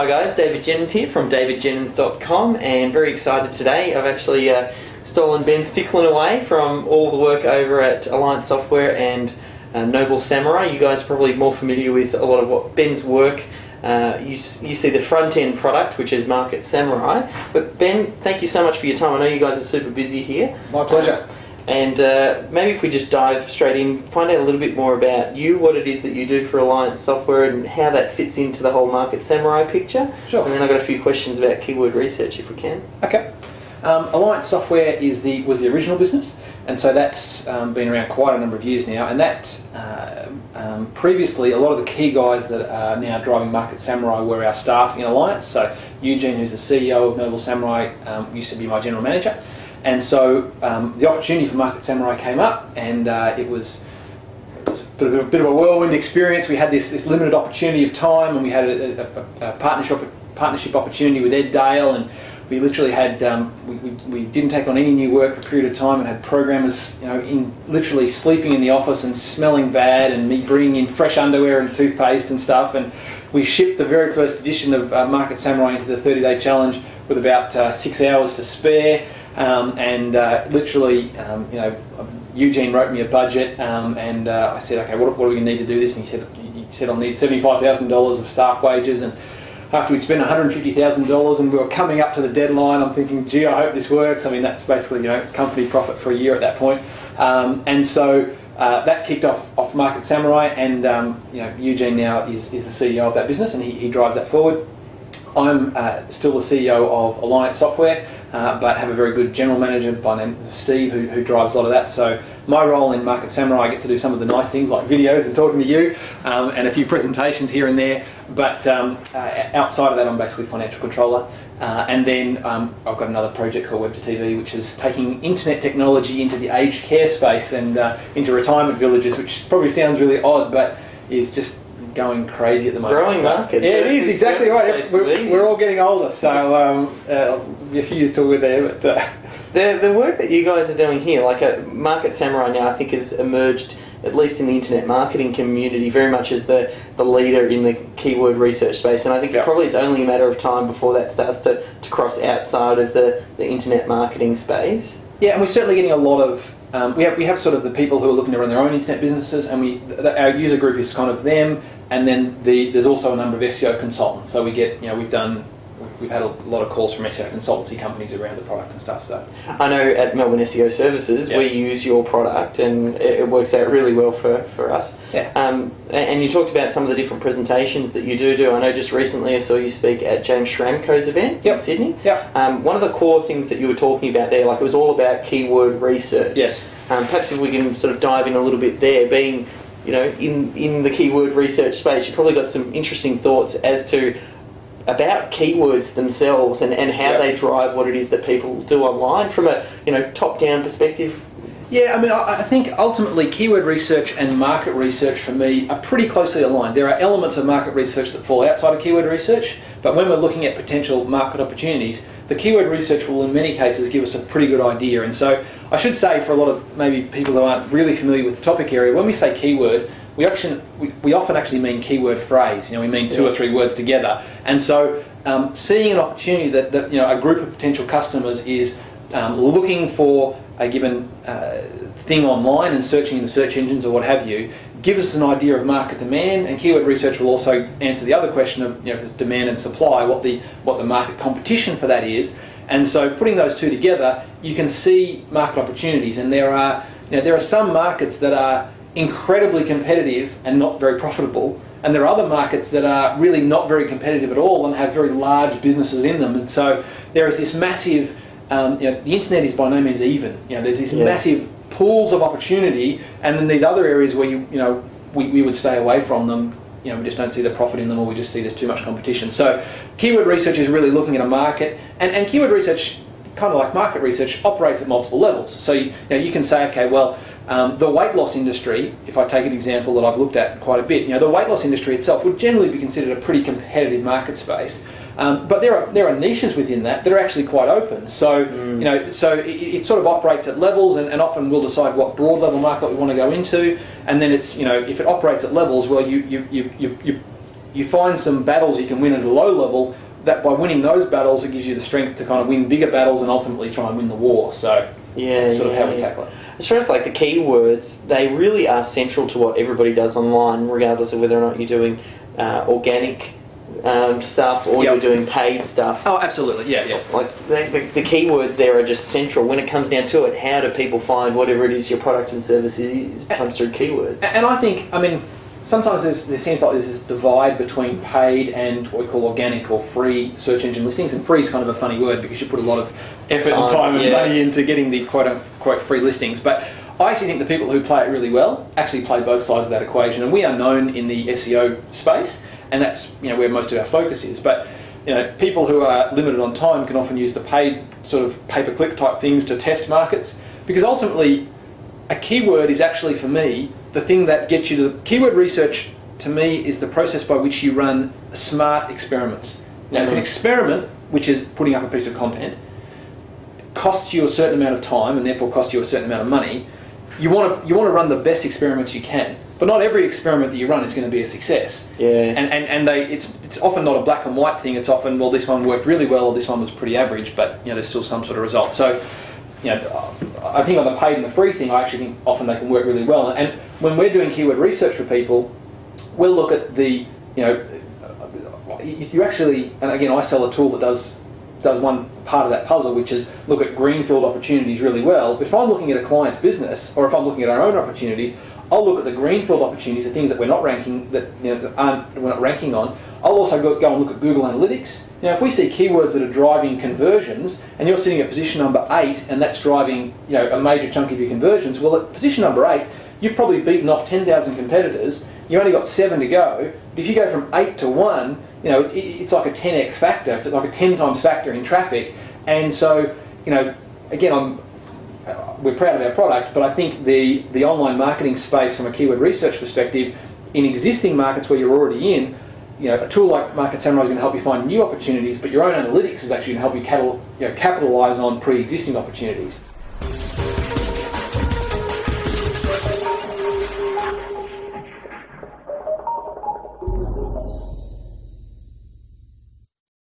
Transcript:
Hi guys, David Jennings here from davidjennings.com, and very excited today. I've actually stolen Ben Stickland away from all the work over at Alliance Software and Noble Samurai. You guys are probably more familiar with a lot of what Ben's work. You see the front end product, which is Market Samurai. But Ben, thank you so much for your time. I know you guys are super busy here. My pleasure. And maybe if we just dive straight in, find out a little bit more about you, what it is that you do for Alliance Software and how that fits into the whole Market Samurai picture. Sure. And then I've got a few questions about keyword research if we can. Okay. Alliance Software was the original business, and so that's been around quite a number of years now. And that previously, a lot of the key guys that are now driving Market Samurai were our staff in Alliance. So Eugene, who's the CEO of Noble Samurai, used to be my general manager. And so the opportunity for Market Samurai came up, and it was a bit of a whirlwind experience. We had this limited opportunity of time, and we had a partnership opportunity with Ed Dale, and we literally had we didn't take on any new work for a period of time, and had programmers literally sleeping in the office and smelling bad, and me bringing in fresh underwear and toothpaste and stuff. And we shipped the very first edition of Market Samurai into the 30-day challenge with about 6 hours to spare. Eugene wrote me a budget, and I said, okay, what do we need to do this? And he said I'll need $75,000 of staff wages. And after we'd spent $150,000 and we were coming up to the deadline, I'm thinking, gee, I hope this works. I mean, that's basically company profit for a year at that point. And so that kicked off Market Samurai, and Eugene now is the CEO of that business, and he drives that forward. I'm still the CEO of Alliance Software, but have a very good general manager by the name of Steve who drives a lot of that. So my role in Market Samurai, I get to do some of the nice things like videos and talking to you, and a few presentations here and there. But outside of that, I'm basically financial controller. And then I've got another project called Web2TV, which is taking internet technology into the aged care space and into retirement villages, which probably sounds really odd, but is just going crazy at the moment. Growing market. Yeah, it is, exactly right. We're all getting older, so be a few years till we're there. But the work that you guys are doing here, like Market Samurai now, I think has emerged, at least in the internet marketing community, very much as the leader in the keyword research space. And I think probably it's only a matter of time before that starts to cross outside of the internet marketing space. Yeah, and we're certainly getting a lot of we have sort of the people who are looking to run their own internet businesses, and our user group is kind of them. And then there's also a number of SEO consultants. So we get, we've had a lot of calls from SEO consultancy companies around the product and stuff. So I know at Melbourne SEO Services, we use your product, and it works out really well for us. Yeah. And you talked about some of the different presentations that you do. I know just recently I saw you speak at James Schramko's event in Sydney. Yep. One of the core things that you were talking about there, like it was all about keyword research. Yes. Perhaps if we can sort of dive in a little bit there, being in the keyword research space, you've probably got some interesting thoughts about keywords themselves and how they drive what it is that people do online from a top-down perspective. Yeah, I mean, I think ultimately keyword research and market research for me are pretty closely aligned. There are elements of market research that fall outside of keyword research, but when we're looking at potential market opportunities, the keyword research will in many cases give us a pretty good idea. And so I should say, for a lot of maybe people who aren't really familiar with the topic area, when we say keyword, we often actually mean keyword phrase. We mean two or three words together. And so seeing an opportunity that a group of potential customers is looking for a given thing online and searching in the search engines or what have you, gives us an idea of market demand, and keyword research will also answer the other question of if there's demand and supply, what the market competition for that is. And so putting those two together, you can see market opportunities, and there are some markets that are incredibly competitive and not very profitable, and there are other markets that are really not very competitive at all and have very large businesses in them. And so there is this massive the internet is by no means even. There's these massive pools of opportunity, and then these other areas where we would stay away from them. We just don't see the profit in them, or we just see there's too much competition. So keyword research is really looking at a market, and keyword research, kind of like market research, operates at multiple levels. So you can say, okay, well, the weight loss industry, if I take an example that I've looked at quite a bit, the weight loss industry itself would generally be considered a pretty competitive market space. But there are niches within that are actually quite open. So so it sort of operates at levels, and often we'll decide what broad level market we want to go into, and then it's if it operates at levels, well you you find some battles you can win at a low level, that by winning those battles, it gives you the strength to kind of win bigger battles and ultimately try and win the war. So that's sort of how we tackle it. As far as like the keywords, they really are central to what everybody does online, regardless of whether or not you're doing organic stuff or you're doing paid stuff. Oh, absolutely, yeah. Like the keywords there are just central. When it comes down to it, how do people find whatever it is your product and service is comes through keywords? And I think, sometimes there seems like there's this divide between paid and what we call organic or free search engine listings, and free is kind of a funny word because you put a lot of effort and time and money into getting the quote-unquote free listings. But I actually think the people who play it really well actually play both sides of that equation, and we are known in the SEO space, and that's where most of our focus is. But people who are limited on time can often use the paid sort of pay-per-click type things to test markets, because ultimately a keyword is actually, for me, the thing that gets you to... Keyword research, to me, is the process by which you run smart experiments. Now, if an experiment, which is putting up a piece of content, costs you a certain amount of time and therefore costs you a certain amount of money, you want to run the best experiments you can. But not every experiment that you run is going to be a success. Yeah. And it's often not a black and white thing. It's often, well, this one worked really well or this one was pretty average, but there's still some sort of result. So, I think on the paid and the free thing, I actually think often they can work really well. And when we're doing keyword research for people, we'll look at the, you actually, and again, I sell a tool that does one part of that puzzle, which is look at greenfield opportunities really well. But if I'm looking at a client's business, or if I'm looking at our own opportunities, I'll look at the greenfield opportunities, the things that we're not ranking, we're not ranking on. I'll also go and look at Google Analytics. Now, if we see keywords that are driving conversions, and you're sitting at position number 8, and that's driving a major chunk of your conversions, well, at position number 8, you've probably beaten off 10,000 competitors. You only got 7 to go. But if you go from 8 to 1, it's like a 10x factor. It's like a 10 times factor in traffic. And so, again, we're proud of our product, but I think the online marketing space from a keyword research perspective, in existing markets where you're already in, a tool like Market Samurai is going to help you find new opportunities, but your own analytics is actually going to help you capitalise on pre-existing opportunities.